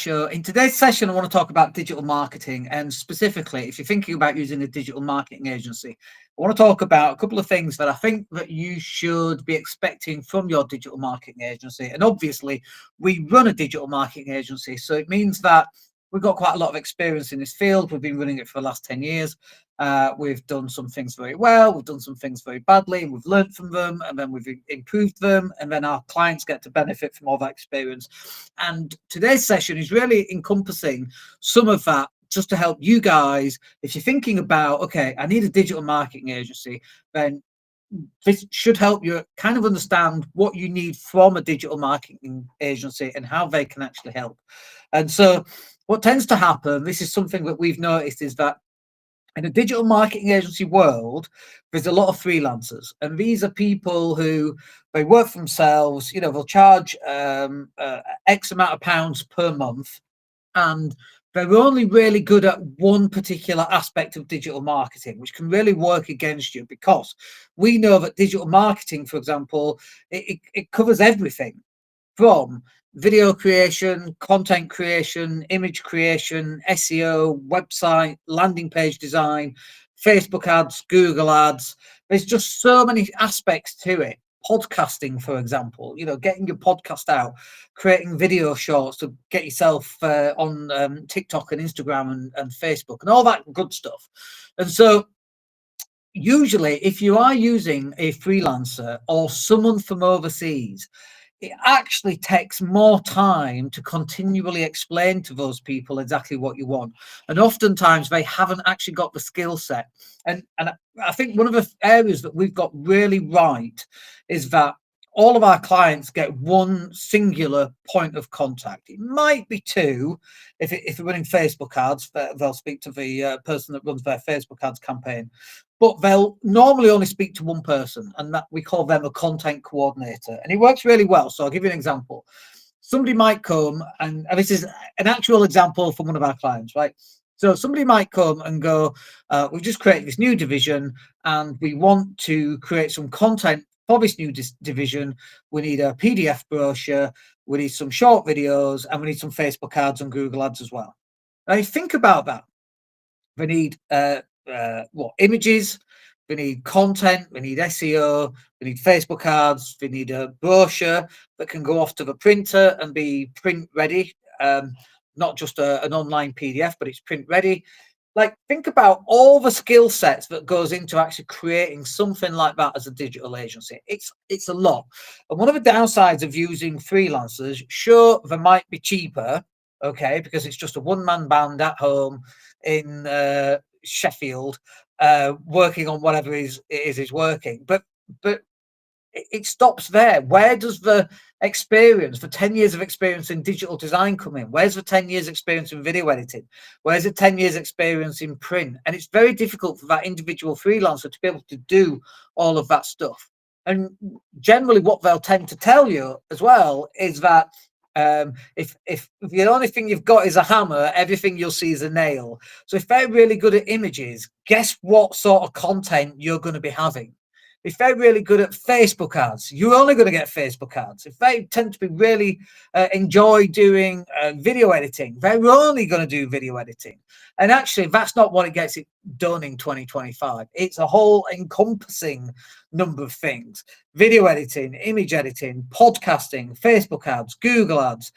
show. In today's session, I want to talk about digital marketing, and specifically, if you're thinking about using a digital marketing agency, I want to talk about a couple of things that I think that you should be expecting from your digital marketing agency. And obviously, we run a digital marketing agency, so it means that we've got quite a lot of experience in this field. We've been running it for the last 10 years. We've done some things very well, we've done some things very badly, we've learned from them, and then we've improved them, and then our clients get to benefit from all that experience. And today's session is really encompassing some of that, just to help you guys. If you're thinking about, okay, I need a digital marketing agency, then this should help you kind of understand what you need from a digital marketing agency and how they can actually help. And so what tends to happen, this is something that we've noticed, is that in a digital marketing agency world, there's a lot of freelancers, and these are people who they work for themselves. They'll charge X amount of pounds per month, and they're only really good at one particular aspect of digital marketing, which can really work against you, because we know that digital marketing, for example, it covers everything from video creation, content creation, image creation, SEO, website, landing page design, Facebook ads, Google ads. There's just so many aspects to it. Podcasting, for example, getting your podcast out, creating video shorts to get yourself on TikTok and Instagram and Facebook and all that good stuff. And so usually, if you are using a freelancer or someone from overseas, it actually takes more time to continually explain to those people exactly what you want. And oftentimes they haven't actually got the skill set. And I think one of the areas that we've got really right is that all of our clients get one singular point of contact. It might be two. If they're running Facebook ads, they'll speak to the person that runs their Facebook ads campaign. But they'll normally only speak to one person, and that we call them a content coordinator. And it works really well. So I'll give you an example. Somebody might come, and this is an actual example from one of our clients, right? So somebody might come and go, we've just created this new division, and we want to create some content for this new division. We need a PDF brochure, we need some short videos, and we need some Facebook ads and Google ads as well. Now, think about that. We need images, we need content, we need SEO, we need Facebook ads, we need a brochure that can go off to the printer and be print ready, not just an online PDF, but it's print ready. Like, think about all the skill sets that goes into actually creating something like that as a digital agency. It's a lot. And one of the downsides of using freelancers, sure, they might be cheaper, okay, because it's just a one-man band at home in Sheffield, working on whatever it is working, but it stops there. Where does the experience, the 10 years of experience in digital design come in? Where's the 10 years experience in video editing? Where's the 10 years experience in print? And it's very difficult for that individual freelancer to be able to do all of that stuff. And generally what they'll tend to tell you as well is that if the only thing you've got is a hammer, everything you'll see is a nail. So if they're really good at images, guess what sort of content you're going to be having? If they're really good at Facebook ads, you're only going to get Facebook ads. If they tend to be really enjoy doing video editing, they're only going to do video editing. And actually, that's not what it gets it done in 2025. It's a whole encompassing number of things: video editing, image editing, podcasting, Facebook ads, Google ads,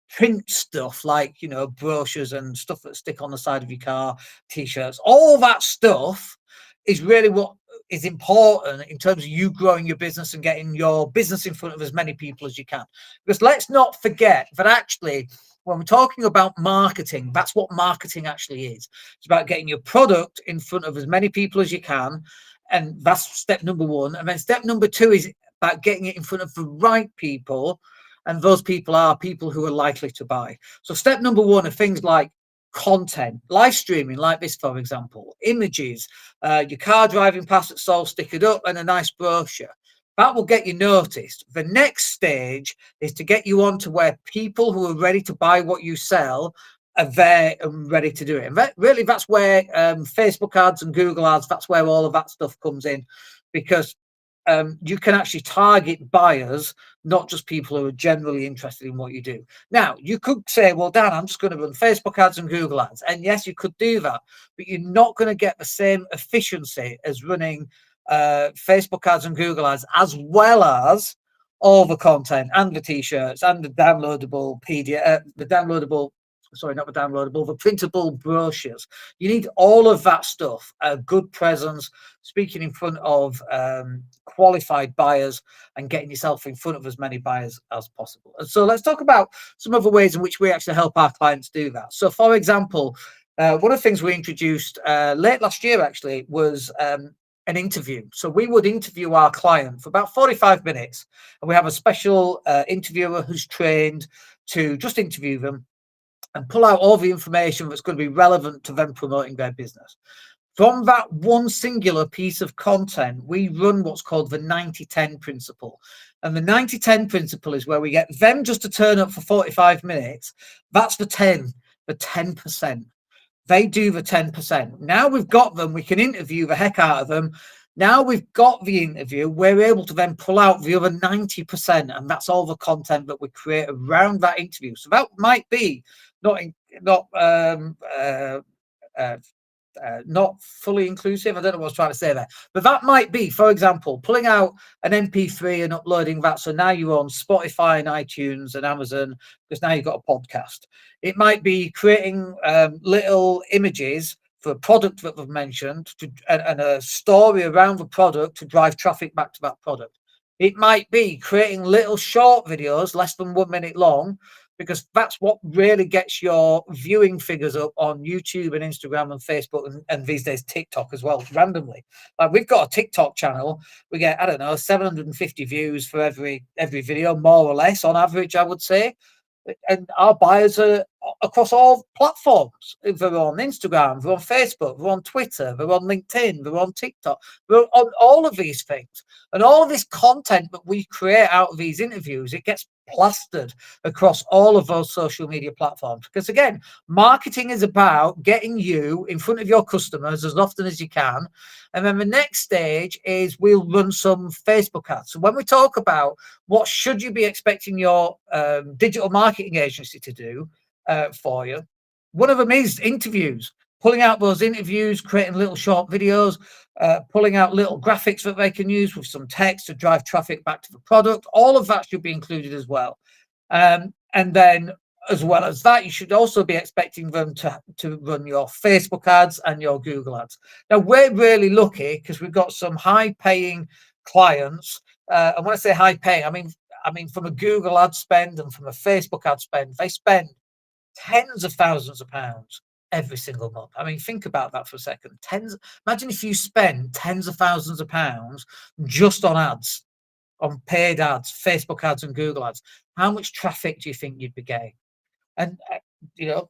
print stuff like, brochures and stuff that stick on the side of your car, T-shirts. All that stuff is really what is important in terms of you growing your business and getting your business in front of as many people as you can. Because let's not forget that actually, when we're talking about marketing, that's what marketing actually is. It's about getting your product in front of as many people as you can. And that's step number one. And then step number two is about getting it in front of the right people. And those people are people who are likely to buy. So step number one are things like content, live streaming like this, for example, images, your car driving past it's all stickered up, and a nice brochure. That will get you noticed. The next stage is to get you on to where people who are ready to buy what you sell are there and ready to do it. And that's where Facebook ads and Google ads, that's where all of that stuff comes in, because you can actually target buyers, not just people who are generally interested in what you do. Now, you could say, well, Dan, I'm just going to run Facebook ads and Google ads. And yes, you could do that, but you're not going to get the same efficiency as running Facebook ads and Google ads, as well as all the content and the t-shirts and the downloadable PDF, the downloadable, sorry, not the downloadable, the printable brochures. You need all of that stuff, a good presence, speaking in front of qualified buyers and getting yourself in front of as many buyers as possible. And so let's talk about some of the ways in which we actually help our clients do that. So for example, one of the things we introduced late last year actually was an interview. So we would interview our client for about 45 minutes, and we have a special interviewer who's trained to just interview them and pull out all the information that's going to be relevant to them promoting their business. From that one singular piece of content, we run what's called the 90-10 principle. And the 90-10 principle is where we get them just to turn up for 45 minutes. That's the 10%. They do the 10%. Now we've got them, we can interview the heck out of them. Now we've got the interview, we're able to then pull out the other 90%, and that's all the content that we create around that interview. So that might be not fully inclusive. I don't know what I was trying to say there, but that might be, for example, pulling out an MP3 and uploading that. So now you're on Spotify and iTunes and Amazon, because now you've got a podcast. It might be creating little images for a product that we've mentioned and a story around the product to drive traffic back to that product. It might be creating little short videos, less than 1 minute long, because that's what really gets your viewing figures up on YouTube and Instagram and Facebook and these days TikTok as well, randomly. Like we've got a TikTok channel, we get, I don't know, 750 views for every video, more or less on average, I would say. And our buyers are across all platforms. They're on Instagram, they're on Facebook, they're on Twitter, they're on LinkedIn, they're on TikTok, they're on all of these things. And all of this content that we create out of these interviews, it gets plastered across all of those social media platforms. Because again, marketing is about getting you in front of your customers as often as you can. And then the next stage is we'll run some Facebook ads. So when we talk about what should you be expecting your digital marketing agency to do for you, one of them is interviews. Pulling out those interviews, creating little short videos, pulling out little graphics that they can use with some text to drive traffic back to the product. All of that should be included as well. And then as well as that, you should also be expecting them to run your Facebook ads and your Google ads. Now, we're really lucky because we've got some high-paying clients. And when I say high-paying, I mean from a Google ad spend and from a Facebook ad spend, they spend tens of thousands of pounds every single month. I mean, think about that for a second. Imagine if you spend tens of thousands of pounds just on ads, on paid ads, Facebook ads and Google ads. How much traffic do you think you'd be getting? And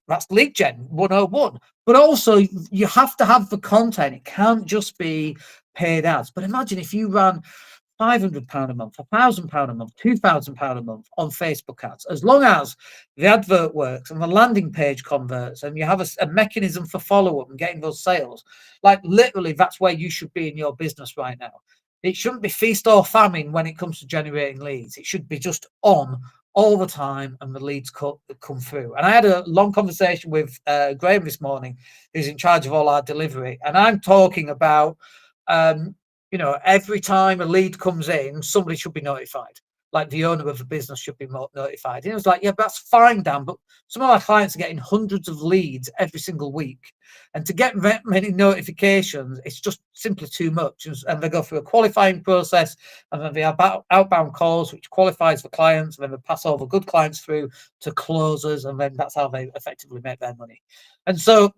that's lead gen 101. But also you have to have the content. It can't just be paid ads. But imagine if you ran £500 a month, £1,000 a month, £2,000 a month on Facebook ads, as long as the advert works and the landing page converts and you have a mechanism for follow-up and getting those sales. Like literally, that's where you should be in your business right now. It shouldn't be feast or famine when it comes to generating leads. It should be just on all the time and the leads come through. And I had a long conversation with Graham this morning, who's in charge of all our delivery. And I'm talking about every time a lead comes in, somebody should be notified. Like the owner of the business should be notified. And it was like, yeah, that's fine, Dan, but some of our clients are getting hundreds of leads every single week. And to get that many notifications, it's just simply too much. And they go through a qualifying process, and then they have outbound calls, which qualifies the clients, and then they pass all the good clients through to closers, and then that's how they effectively make their money. And so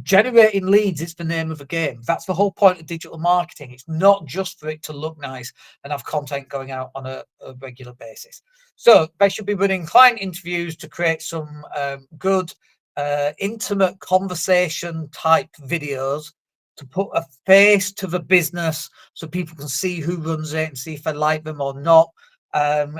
generating leads is the name of the game. That's the whole point of digital marketing. It's not just for it to look nice and have content going out on a regular basis. So they should be running client interviews to create some good intimate conversation type videos to put a face to the business so people can see who runs it and see if they like them or not. It's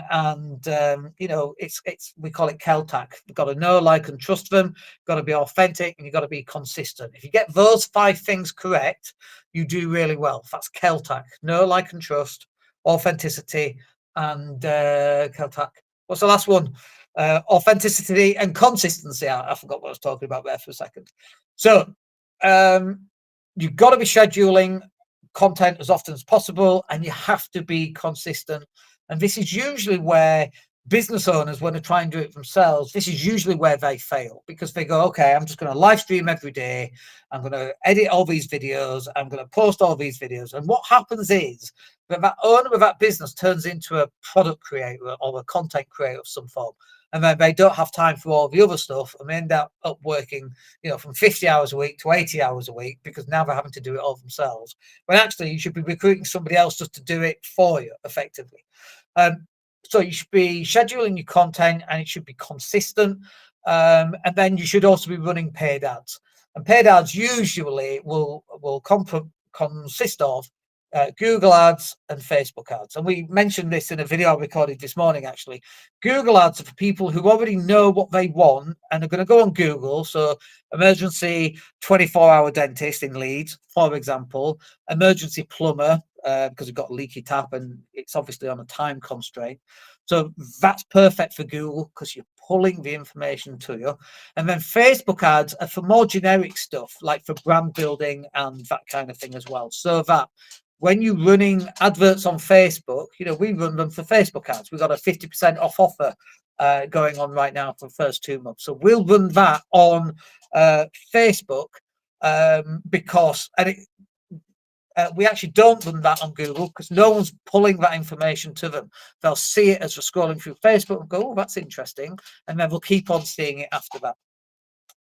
we call it CELTAC. You've got to know, like, and trust them. Got to be authentic, and you've got to be consistent. If you get those 5 things correct, you do really well. That's CELTAC: know, like, and trust, authenticity, and CELTAC. What's the last one? Authenticity and consistency. I forgot what I was talking about there for a second. So you've got to be scheduling content as often as possible, and you have to be consistent. And this is usually where business owners, when they try and do it themselves, this is usually where they fail, because they go, okay, I'm just going to live stream every day. I'm going to edit all these videos. I'm going to post all these videos. And what happens is that owner of that business turns into a product creator or a content creator of some form. And then they don't have time for all the other stuff, and they end up working, from 50 hours a week to 80 hours a week, because now they're having to do it all themselves. But actually, you should be recruiting somebody else just to do it for you effectively. So you should be scheduling your content, and it should be consistent. And then you should also be running paid ads. And paid ads usually will consist of Google ads and Facebook ads. And we mentioned this in a video I recorded this morning, actually. Google ads are for people who already know what they want and are going to go on Google. So emergency 24-hour dentist in Leeds, for example, emergency plumber, because we've got a leaky tap and it's obviously on a time constraint. So that's perfect for Google, because you're pulling the information to you. And then Facebook ads are for more generic stuff, like for brand building and that kind of thing as well. So that when you're running adverts on Facebook, we run them for Facebook ads. We've got a 50% off offer going on right now for the first 2 months. So we'll run that on Facebook because we actually don't run that on Google, because no one's pulling that information to them. They'll see it as they're scrolling through Facebook and go, oh, that's interesting. And then they'll keep on seeing it after that.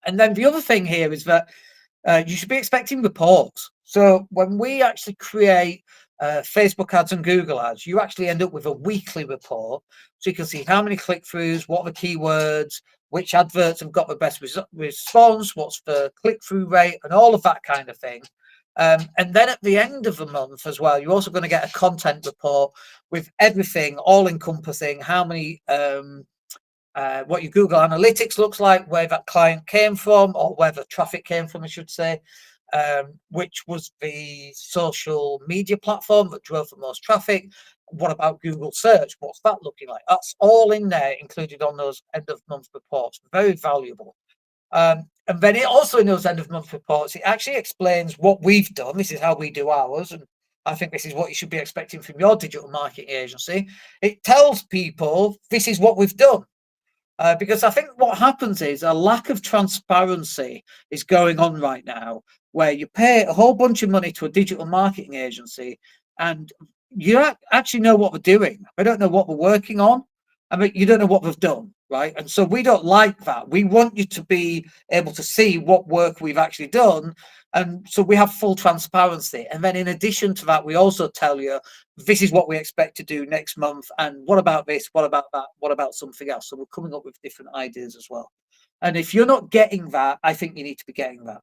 And then the other thing here is that you should be expecting reports. So when we actually create Facebook ads and Google ads, you actually end up with a weekly report. So you can see how many click-throughs, what are the keywords, which adverts have got the best response, what's the click-through rate, and all of that kind of thing. And then at the end of the month as well, you're also going to get a content report with everything, all encompassing how many what your Google Analytics looks like, where that client came from, or where the traffic came from, I should say, which was the social media platform that drove the most traffic. What about Google search? What's that looking like? That's all in there, included on those end of month reports. Very valuable. And then it also, in those end of month reports, it actually explains what we've done. This is how we do ours. And I think this is what you should be expecting from your digital marketing agency. It tells people this is what we've done. Because I think what happens is a lack of transparency is going on right now, where you pay a whole bunch of money to a digital marketing agency and you actually know what they're doing. They don't know what we're working on. I mean, you don't know what they've done, right? And so we don't like that. We want you to be able to see what work we've actually done. And so we have full transparency. And then in addition to that, we also tell you, this is what we expect to do next month. And what about this? What about that? What about something else? So we're coming up with different ideas as well. And if you're not getting that, I think you need to be getting that.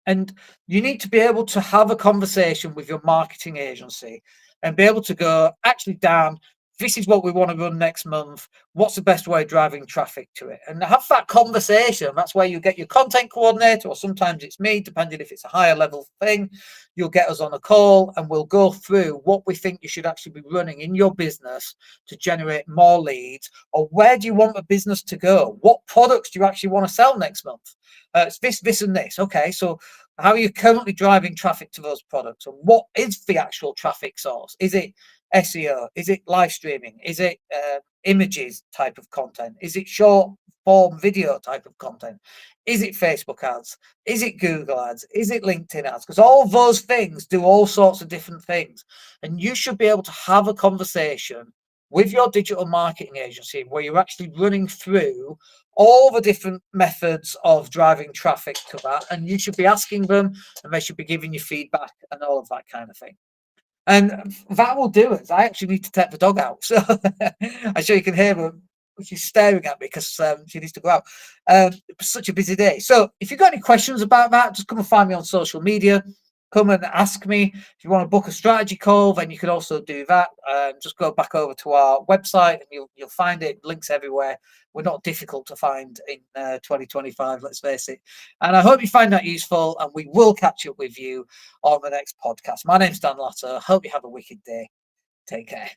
And you need to be able to have a conversation with your marketing agency and be able to go, actually, Dan, this is what we want to run next month. What's the best way of driving traffic to it? And have that conversation. That's where you get your content coordinator, or sometimes it's me, depending if it's a higher level thing. You'll get us on a call and we'll go through what we think you should actually be running in your business to generate more leads, or where do you want the business to go? What products do you actually want to sell next month? It's this, and this. Okay, so how are you currently driving traffic to those products? And what is the actual traffic source? Is it SEO? Is it live streaming? Is it images type of content? Is it short form video type of content? Is it Facebook ads? Is it Google ads? Is it LinkedIn ads? Because all those things do all sorts of different things. And you should be able to have a conversation with your digital marketing agency where you're actually running through all the different methods of driving traffic to that. And you should be asking them, and they should be giving you feedback and all of that kind of thing. And that will do it. I actually need to take the dog out. So I'm sure you can hear her. She's staring at me because she needs to go out. It's such a busy day. So if you've got any questions about that, just come and find me on social media. come and ask me. If you want to book a strategy call, then you can also do that. Just go back over to our website and you'll find it. Links everywhere. We're not difficult to find in 2025, let's face it. And I hope you find that useful, and we will catch up with you on the next podcast. My name's Dan Latter. Hope you have a wicked day. Take care.